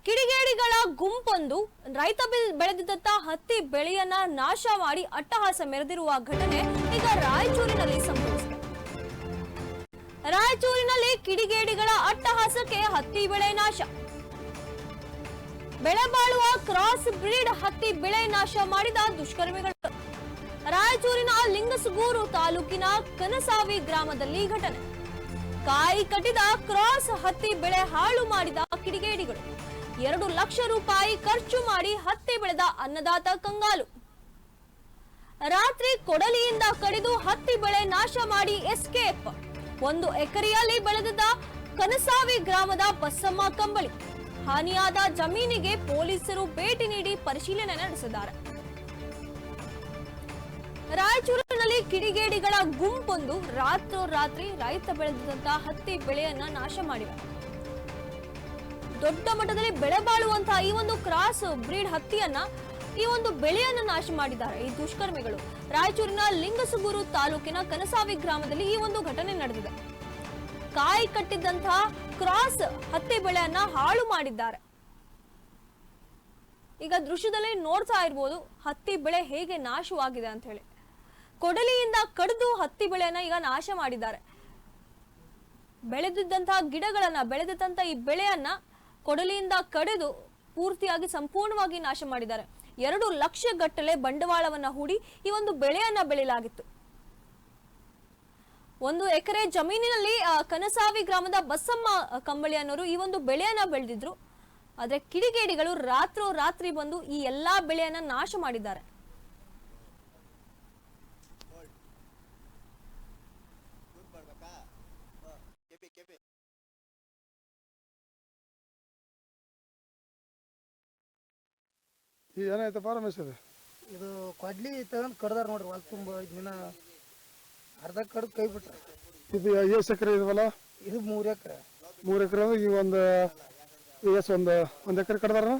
ಕಿಡಿಗೇಡಿಗಳ ಗುಂಪೊಂದು ರೈತ ಬೆಳೆದಿದ್ದಂತ ಹತ್ತಿ ಬೆಳೆಯನ್ನ ನಾಶ ಮಾಡಿ ಅಟ್ಟಹಾಸ ಮೆರೆದಿರುವ ಘಟನೆ ಈಗ ರಾಯಚೂರಿನಲ್ಲಿ ಸಂಭವಿಸಿದೆ. ರಾಯಚೂರಿನಲ್ಲಿ ಕಿಡಿಗೇಡಿಗಳ ಅಟ್ಟಹಾಸಕ್ಕೆ ಹತ್ತಿ ಬೆಳೆ ನಾಶ. ಬೆಳೆ ಬಾಳುವ ಕ್ರಾಸ್ ಬ್ರೀಡ್ ಹತ್ತಿ ಬೆಳೆ ನಾಶ ಮಾಡಿದ ದುಷ್ಕರ್ಮಿಗಳು. ರಾಯಚೂರಿನ ಲಿಂಗಸಗೂರು ತಾಲೂಕಿನ ಕನಸಾವಿ ಗ್ರಾಮದಲ್ಲಿ ಘಟನೆ. ಕಾಯಿ ಕಟ್ಟಿದ ಕ್ರಾಸ್ ಹತ್ತಿ ಬೆಳೆ ಹಾಳು ಮಾಡಿದ ಕಿಡಿಗೇಡಿಗಳು 2 ಲಕ್ಷ ರೂಪಾಯಿ ಖರ್ಚು ಮಾಡಿ ಹತ್ತಿ ಬೆಳೆದ ಅನ್ನದಾತ ಕಂಗಾಲು. ರಾತ್ರಿ ಕೊಡಲಿಯಿಂದ ಕಡಿದು ಹತ್ತಿ ಬೆಳೆ ನಾಶ ಮಾಡಿ ಎಸ್ಕೇಪ್. 1 ಎಕರೆಯಲ್ಲಿ ಬೆಳೆದಿದ್ದ ಕನಸಾವಿ ಗ್ರಾಮದ ಬಸಮ್ಮ ಕಂಬಳಿ. ಹಾನಿಯಾದ ಜಮೀನಿಗೆ ಪೊಲೀಸರು ಭೇಟಿ ನೀಡಿ ಪರಿಶೀಲನೆ ನಡೆಸಿದ್ದಾರೆ. ರಾಯಚೂರಿನಲ್ಲಿ ಕಿಡಿಗೇಡಿಗಳ ಗುಂಪೊಂದು ರಾತ್ರೋರಾತ್ರಿ ರೈತ ಬೆಳೆದಿದ್ದಂತಹ ಹತ್ತಿ ಬೆಳೆಯನ್ನ ನಾಶ ಮಾಡಿವೆ. ದೊಡ್ಡ ಮಟ್ಟದಲ್ಲಿ ಬೆಳೆ ಬಾಳುವಂತಹ ಈ ಒಂದು ಕ್ರಾಸ್ ಬ್ರೀಡ್ ಹತ್ತಿಯನ್ನ ಈ ಒಂದು ಬೆಳೆಯನ್ನ ನಾಶ ಮಾಡಿದ್ದಾರೆ ಈ ದುಷ್ಕರ್ಮಿಗಳು. ರಾಯಚೂರಿನ ಲಿಂಗಸಗೂರು ತಾಲೂಕಿನ ಕನಸಾವಿ ಗ್ರಾಮದಲ್ಲಿ ಈ ಒಂದು ಘಟನೆ ನಡೆದಿದೆ. ಕಾಯಿ ಕಟ್ಟಿದ್ದಂತಹ ಕ್ರಾಸ್ ಹತ್ತಿ ಬೆಳೆಯನ್ನ ಹಾಳು ಮಾಡಿದ್ದಾರೆ. ಈಗ ದೃಶ್ಯದಲ್ಲಿ ನೋಡ್ತಾ ಇರ್ಬೋದು ಹತ್ತಿ ಬೆಳೆ ಹೇಗೆ ನಾಶವಾಗಿದೆ ಅಂತ ಹೇಳಿ. ಕೊಡಲಿಯಿಂದ ಕಡಿದು ಹತ್ತಿ ಬೆಳೆಯನ್ನ ಈಗ ನಾಶ ಮಾಡಿದ್ದಾರೆ. ಬೆಳೆದಿದ್ದಂತಹ ಗಿಡಗಳನ್ನ ಬೆಳೆದಿದ್ದಂತಹ ಈ ಬೆಳೆಯನ್ನ ಕೊಡಲಿಯಿಂದ ಕಡಿದು ಪೂರ್ತಿಯಾಗಿ ಸಂಪೂರ್ಣವಾಗಿ ನಾಶ ಮಾಡಿದ್ದಾರೆ. 2 ಲಕ್ಷ ಗಟ್ಟಲೆ ಬಂಡವಾಳವನ್ನ ಹೂಡಿ ಈ ಒಂದು ಬೆಳೆಯನ್ನ ಬೆಳೆಯಲಾಗಿತ್ತು. 1 ಎಕರೆ ಜಮೀನಿನಲ್ಲಿ ಕನಸಾವಿ ಗ್ರಾಮದ ಬಸಮ್ಮ ಕಂಬಳಿ ಅನ್ನೋರು ಈ ಒಂದು ಬೆಳೆಯನ್ನ ಬೆಳೆದಿದ್ರು. ಆದ್ರೆ ಕಿಡಿಗೇಡಿಗಳು ರಾತ್ರೋರಾತ್ರಿ ಬಂದು ಈ ಎಲ್ಲಾ ಬೆಳೆಯನ್ನ ನಾಶ ಮಾಡಿದ್ದಾರೆ. ಏನಾಯ್ತಪ್ಪ ರಮೇಶ್? ಇದು ಕೊಡ್ಲಿ ತಗೊಂಡು ಕಡ್ದಾರ ನೋಡ್ರಿ. ಹೊಲ ತುಂಬ ದಿನ ಅರ್ಧ ಕಡ್ದು ಕೈ ಬಿಟ್ರ. ಇದು ಎಷ್ಟು ಎಕರೆ ಇದವಲ್ಲ? ಇದು 3 ಎಕರೆ. 3 ಎಕರೆ ಅಂದ್ರೆ ಈಗ ಒಂದು ಎಕರೆ ಕಡ್ದಾರ.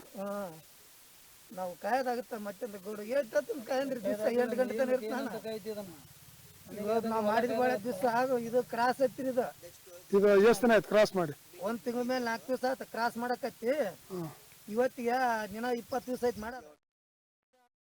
ನಾವು ಕಾಯೋದಾಗುತ್ತೆ ಮತ್ತೆ ಗೌಡ ಎಷ್ಟು ಕಾಯನ್ರಿ ದಿವಸ 8 ಗಂಟೆ ತನಕ ಇರ್ತಾನ. ಇವತ್ತು ನಾವು ಮಾಡಿದ ಬಾಳೆ ದಿವಸ ಆಗ ಇದು ಕ್ರಾಸ್ ಹತ್ತಿರ ಇದು ಎಷ್ಟು ದಿನ ಆಯ್ತು ಕ್ರಾಸ್ ಮಾಡಿ? 1 ತಿಂಗಳ ಮೇಲೆ 4 ದಿವಸ ಆಯ್ತು ಕ್ರಾಸ್ ಮಾಡಕತ್ತಿ. ಇವತ್ತಿಗೆ ದಿನ 20 ದಿವಸ ಆಯ್ತು ಮಾಡೋದು.